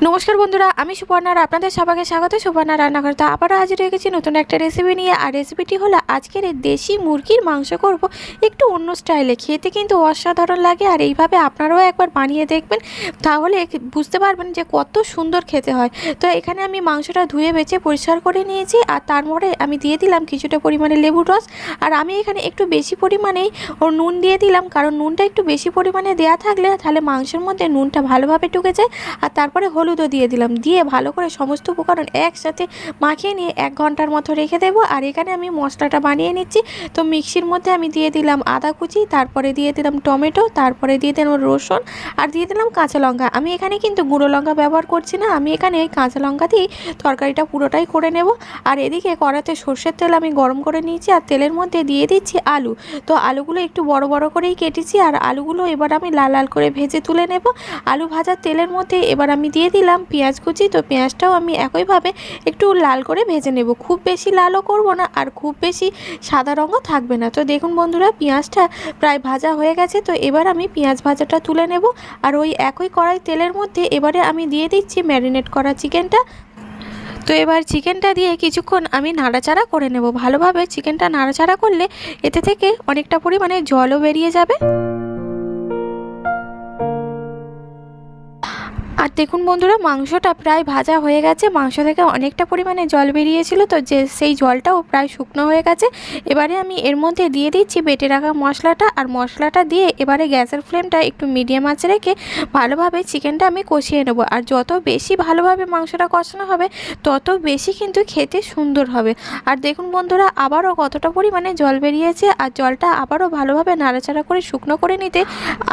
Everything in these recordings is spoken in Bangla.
নমস্কার বন্ধুরা, আমি সুপর্ণা আর আপনাদের সবাইকে স্বাগত সুপর্ণা রান্নাঘরে। তো আবারও হাজির হয়ে গেছি নতুন একটা রেসিপি নিয়ে। আর রেসিপিটি হলো আজকের এই দেশি মুরগির মাংস করব একটু অন্য স্টাইলে। খেতে কিন্তু অসাধারণ লাগে, আর এইভাবে আপনারাও একবার বানিয়ে দেখবেন, তাহলে বুঝতে পারবেন যে কত সুন্দর খেতে হয়। তো এখানে আমি মাংসটা ধুয়ে বেছে পরিষ্কার করে নিয়েছি, আর তারপরে আমি দিয়ে দিলাম কিছুটা পরিমাণে লেবুর রস। আর আমি এখানে একটু বেশি পরিমাণেই নুন দিয়ে দিলাম, কারণ নুনটা একটু বেশি পরিমাণে দেওয়া থাকলে তাহলে মাংসের মধ্যে নুনটা ভালোভাবে ঢুকে যায়। আর তারপরে হলুদও দিয়ে দিলাম, দিয়ে ভালো করে সমস্ত উপকরণ একসাথে মাখিয়ে নিয়ে 1 ঘন্টার মতো রেখে দেবো। আর এখানে আমি মশলাটা বানিয়ে নিচ্ছি। তো মিক্সির মধ্যে আমি দিয়ে দিলাম আদা কুচি, তারপরে দিয়ে দিলাম টমেটো, তারপরে দিয়ে দিলাম রসুন, আর দিয়ে দিলাম কাঁচা লঙ্কা। আমি এখানে কিন্তু গুঁড়ো লঙ্কা ব্যবহার করছি না, আমি এখানে এই কাঁচা লঙ্কা দিয়েই তরকারিটা পুরোটাই করে নেব। আর এদিকে কড়াতে সর্ষের তেল আমি গরম করে নিয়েছি, আর তেলের মধ্যে দিয়ে দিচ্ছি আলু। তো আলুগুলো একটু বড় বড় করেই কেটেছি, আর আলুগুলো এবার আমি লাল লাল করে ভেজে তুলে নেব। আলু ভাজার তেলের মধ্যে এবার আমি দিয়ে দিলাম পেঁয়াজ কুচি। তো পেঁয়াজটাও আমি একইভাবে একটু লাল করে ভেজে নেব, খুব বেশি লালও করব না আর খুব বেশি সাদা রঙও থাকবে না। তো দেখুন বন্ধুরা, পেঁয়াজটা প্রায় ভাজা হয়ে গেছে। তো এবার আমি পেঁয়াজ ভাজাটা তুলে নেব। আর ওই একই কড়াই তেলের মধ্যে এবারে আমি দিয়ে দিচ্ছি ম্যারিনেট করা চিকেনটা। তো এবার চিকেনটা দিয়ে কিছুক্ষণ আমি নাড়াচাড়া করে নেব ভালোভাবে। চিকেনটা নাড়াচাড়া করলে এতে থেকে অনেকটা পরিমাণে জলও বেরিয়ে যাবে। আর দেখুন বন্ধুরা, মাংসটা প্রায় ভাজা হয়ে গেছে, মাংস থেকে অনেকটা পরিমাণে জল বেরিয়েছিল, তো যে সেই জলটাও প্রায় শুকনো হয়ে গেছে। এবারে আমি এর মধ্যে দিয়ে দিচ্ছি বেটে রাখা মশলাটা, আর মশলাটা দিয়ে এবারে গ্যাসের ফ্লেমটা একটু মিডিয়াম আঁচে রেখে ভালোভাবে চিকেনটা আমি কষিয়ে নেব। আর যত বেশি ভালোভাবে মাংসটা কষানো হবে তত বেশি কিন্তু খেতে সুন্দর হবে। আর দেখুন বন্ধুরা, আবারও কতটা পরিমাণে জল বেরিয়েছে, আর জলটা আবারও ভালোভাবে নাড়াচাড়া করে শুকনো করে নিতে,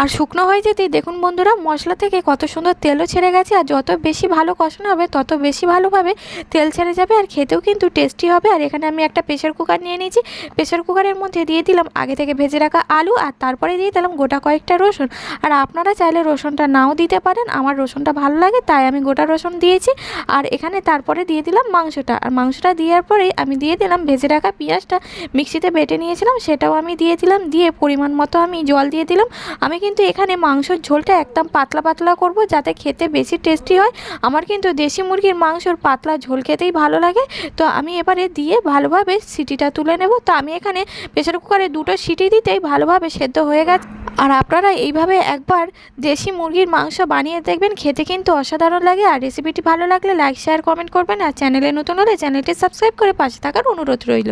আর শুকনো হয়ে যেতেই দেখুন বন্ধুরা, মশলা থেকে কত সুন্দর তেলও ছেড়ে গেছে। আর যত বেশি ভালো কষানো হবে তত বেশি ভালোভাবে তেল ছেড়ে যাবে, আর খেতেও কিন্তু টেস্টি হবে। আর এখানে আমি একটা প্রেসার কুকার নিয়ে নিয়েছি। প্রেসার কুকারের মধ্যে দিয়ে দিলাম আগে থেকে ভেজে রাখা আলু, আর তারপরে দিয়ে দিলাম গোটা কয়েকটা রসুন। আর আপনারা চাইলে রসুনটা নাও দিতে পারেন, আমার রসুনটা ভালো লাগে তাই আমি গোটা রসুন দিয়েছি। আর এখানে তারপরে দিয়ে দিলাম মাংসটা, আর মাংসটা দেওয়ার পরেই আমি দিয়ে দিলাম ভেজে রাখা পেঁয়াজটা মিক্সিতে বেটে নিয়েছিলাম, সেটাও আমি দিয়ে দিলাম। দিয়ে পরিমাণ মতো আমি জল দিয়ে দিলাম। আমি কিন্তু এখানে মাংসের ঝোলটা একদম পাতলা পাতলা করব, যাতে খেতে বেশি টেস্টি হয়। আমার কিন্তু দেশি মুরগির মাংসর পাতলা ঝোল খেতেই ভালো লাগে। তো আমি এবারে দিয়ে ভালোভাবে সিটিটা তুলে নেব। তো আমি এখানে প্রেসার কুকারে 2টো সিটি দিতেই ভালোভাবে সেদ্ধ হয়ে গেছে। আর আপনারা এইভাবে একবার দেশি মুরগির মাংস বানিয়ে দেখবেন, খেতে কিন্তু অসাধারণ লাগে। আর রেসিপিটি ভালো লাগলে লাইক শেয়ার কমেন্ট করবেন, আর চ্যানেলে নতুন হলে চ্যানেলটি সাবস্ক্রাইব করে পাশে থাকার অনুরোধ রইল।